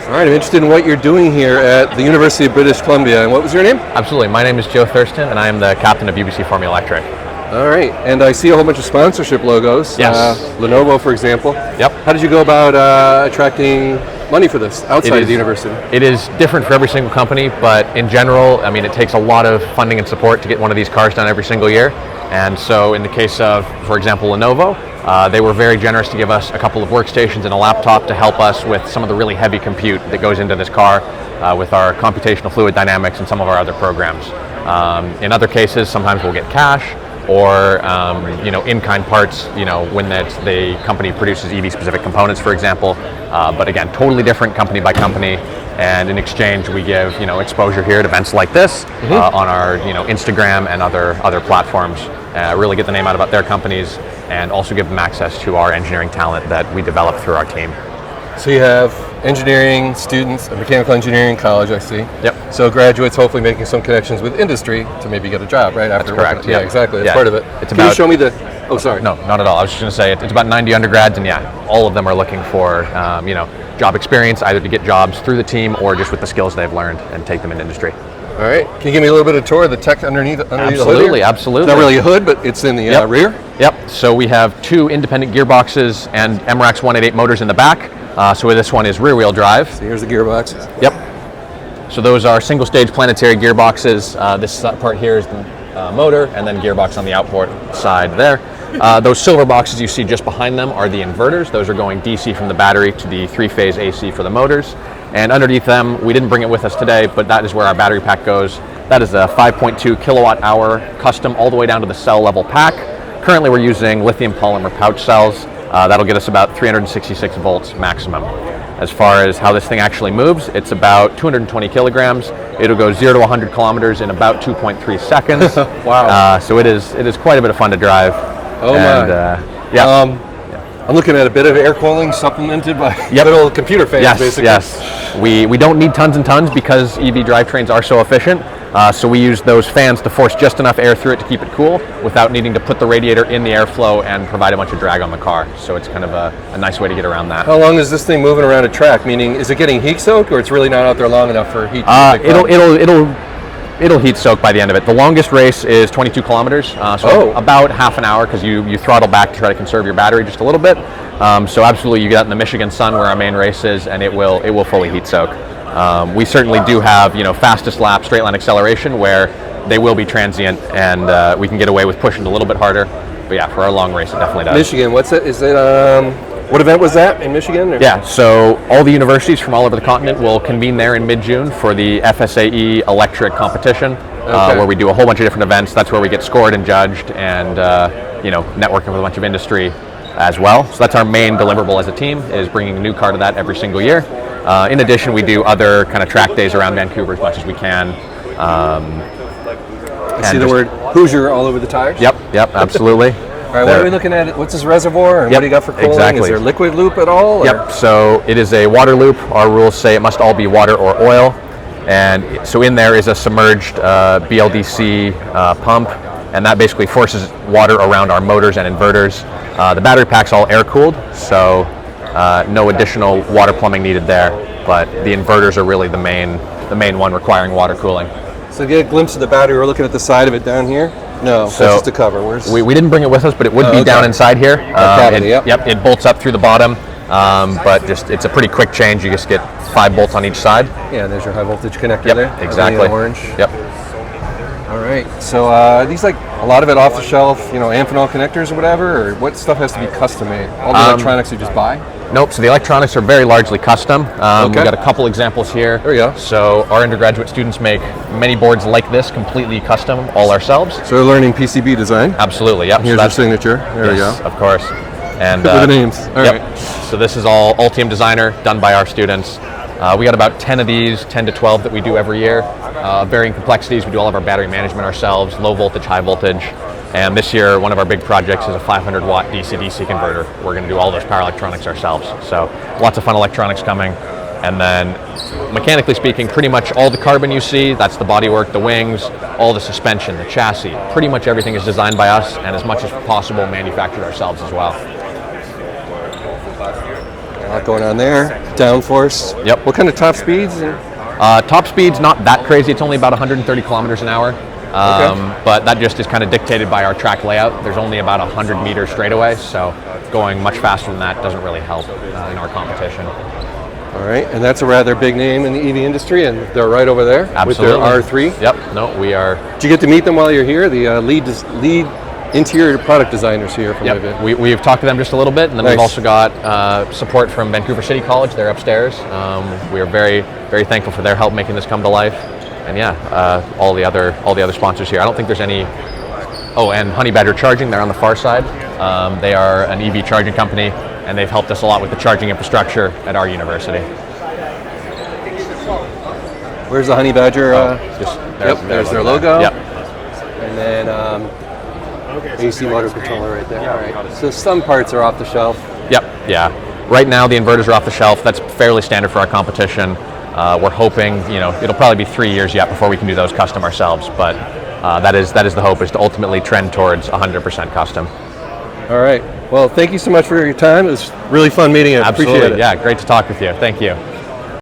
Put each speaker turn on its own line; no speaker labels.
All right, I'm interested in what you're doing here at the University of British Columbia. And what was your name?
Absolutely. My name is Joe Thurston, and I am the captain of UBC Formula Electric.
All right, and I see a whole bunch of sponsorship logos.
Yes.
Lenovo, for example.
Yep.
How did you go about attracting money for this outside of the university?
It is different for every single company, but in general, I mean, it takes a lot of funding and support to get one of these cars done every single year. And so in the case of, for example, Lenovo, they were very generous to give us a couple of workstations and a laptop to help us with some of the really heavy compute that goes into this car with our computational fluid dynamics and some of our other programs. In other cases, sometimes we'll get cash or in-kind parts, when the company produces EV-specific components, for example. But again, totally different company by company. And in exchange, we give exposure here at events like this on our Instagram and other platforms. Really get the name out about their companies and also give them access to our engineering talent that we develop through our team.
So you have engineering students, a mechanical engineering college, I see.
Yep.
So graduates hopefully making some connections with industry to maybe get a job, right?
That's correct.
Yeah, exactly. That's part of it. Can you show me the? Oh, sorry.
No, not at all. I was just going to say it's about 90 undergrads, and all of them are looking for job experience, either to get jobs through the team or just with the skills they've learned and take them into industry.
All right. Can you give me a little bit of a tour of the tech underneath the hood here?
Absolutely.
It's not really a hood, but it's in the rear?
Yep. So we have two independent gearboxes and MRAX 188 motors in the back. So this one is rear-wheel drive.
So here's the gearboxes.
Yep. So those are single-stage planetary gearboxes. This part here is the motor, and then gearbox on the outboard side there. Those silver boxes you see just behind them are the inverters. Those are going DC from the battery to the three-phase AC for the motors. And underneath them, we didn't bring it with us today, but that is where our battery pack goes. That is a 5.2 kilowatt hour custom all the way down to the cell level pack. Currently we're using lithium polymer pouch cells. That'll get us about 366 volts maximum. As far as how this thing actually moves, it's about 220 kilograms. It'll go 0 to 100 kilometers in about 2.3 seconds.
Wow.
So it is quite a bit of fun to drive.
Oh my. I'm looking at a bit of air cooling supplemented by little computer fans, basically.
Yes. We don't need tons and tons because EV drivetrains are so efficient. So we use those fans to force just enough air through it to keep it cool without needing to put the radiator in the airflow and provide a bunch of drag on the car. So it's kind of a nice way to get around that.
How long is this thing moving around a track? Meaning, is it getting heat soaked, or it's really not out there long enough for heat?
It'll heat soak by the end of it. The longest race is 22 kilometers, about half an hour because you throttle back to try to conserve your battery just a little bit. So absolutely, you get out in the Michigan sun where our main race is, and it will fully heat soak. We certainly do have fastest lap straight line acceleration where they will be transient, and we can get away with pushing a little bit harder. But yeah, for our long race, it definitely does.
Michigan, what's it? Is it? What event was that in Michigan? Or?
Yeah, so all the universities from all over the continent will convene there in mid-June for the FSAE electric competition, where we do a whole bunch of different events. That's where we get scored and judged, and networking with a bunch of industry as well. So that's our main deliverable as a team, is bringing a new car to that every single year. In addition, we do other kind of track days around Vancouver as much as we can.
I see the word Hoosier all over the tires.
Yep, absolutely.
All right, what are we looking at? What's this reservoir, and what do you got for cooling?
Exactly.
Is there liquid loop at all?
Yep, so it is a water loop. Our rules say it must all be water or oil. And so in there is a submerged BLDC pump, and that basically forces water around our motors and inverters. The battery pack's all air-cooled, so no additional water plumbing needed there, but the inverters are really the main one requiring water cooling.
So to get a glimpse of the battery, we're looking at the side of it down here? No, so that's just a cover.
We didn't bring it with us, but it would be down inside here. Yep, it bolts up through the bottom, but it's a pretty quick change. You just get 5 bolts on each side.
Yeah, there's your high voltage connector there.
Exactly.
Orange.
Yep.
All right, so these like a lot of it off the shelf, Amphenol connectors or whatever, or what stuff has to be custom made? All the electronics you just buy?
Nope, so the electronics are very largely custom. We've got a couple examples here.
There we go.
So our undergraduate students make many boards like this, completely custom, all ourselves.
So they're learning PCB design?
Absolutely, yep.
Here's your signature. There we go.
Of course. And
with the names. All right.
So this is all Ultium Designer, done by our students. We got about 10 of these, 10 to 12 that we do every year. Varying complexities. We do all of our battery management ourselves, low voltage, high voltage. And this year, one of our big projects is a 500 watt DC-DC converter. We're going to do all those power electronics ourselves. So lots of fun electronics coming. And then mechanically speaking, pretty much all the carbon you see, that's the bodywork, the wings, all the suspension, the chassis, pretty much everything is designed by us, and as much as possible manufactured ourselves as well.
lot going on there. Downforce.
Yep.
What kind of top speeds?
Top speed's not that crazy. It's only about 130 kilometers an hour. But that just is kind of dictated by our track layout. There's only about 100 meters straightaway, so going much faster than that doesn't really help in our competition.
All right, and that's a rather big name in the EV industry, and they're right over there
Absolutely.
with their R3.
Yep. No, we are.
Did you get to meet them while you're here? The lead interior product designers here from the event.
We've talked to them just a little bit, and then
Nice.
we've also got support from Vancouver City College. They're upstairs. We are very, very thankful for their help making this come to life. And all the other sponsors here. I don't think there's any. Oh, and Honey Badger Charging. They're on the far side. They are an EV charging company, and they've helped us a lot with the charging infrastructure at our university.
Where's the Honey Badger? There's their logo.
Yep.
And then AC motor controller right there. All right. So some parts are off the shelf.
Yep. Yeah. Right now the inverters are off the shelf. That's fairly standard for our competition. We're hoping, it'll probably be 3 years yet before we can do those custom ourselves. But that is the hope, is to ultimately trend towards 100% custom.
All right. Well, thank you so much for your time. It was really fun meeting you.
Absolutely.
Appreciate it.
Yeah. Great to talk with you. Thank you.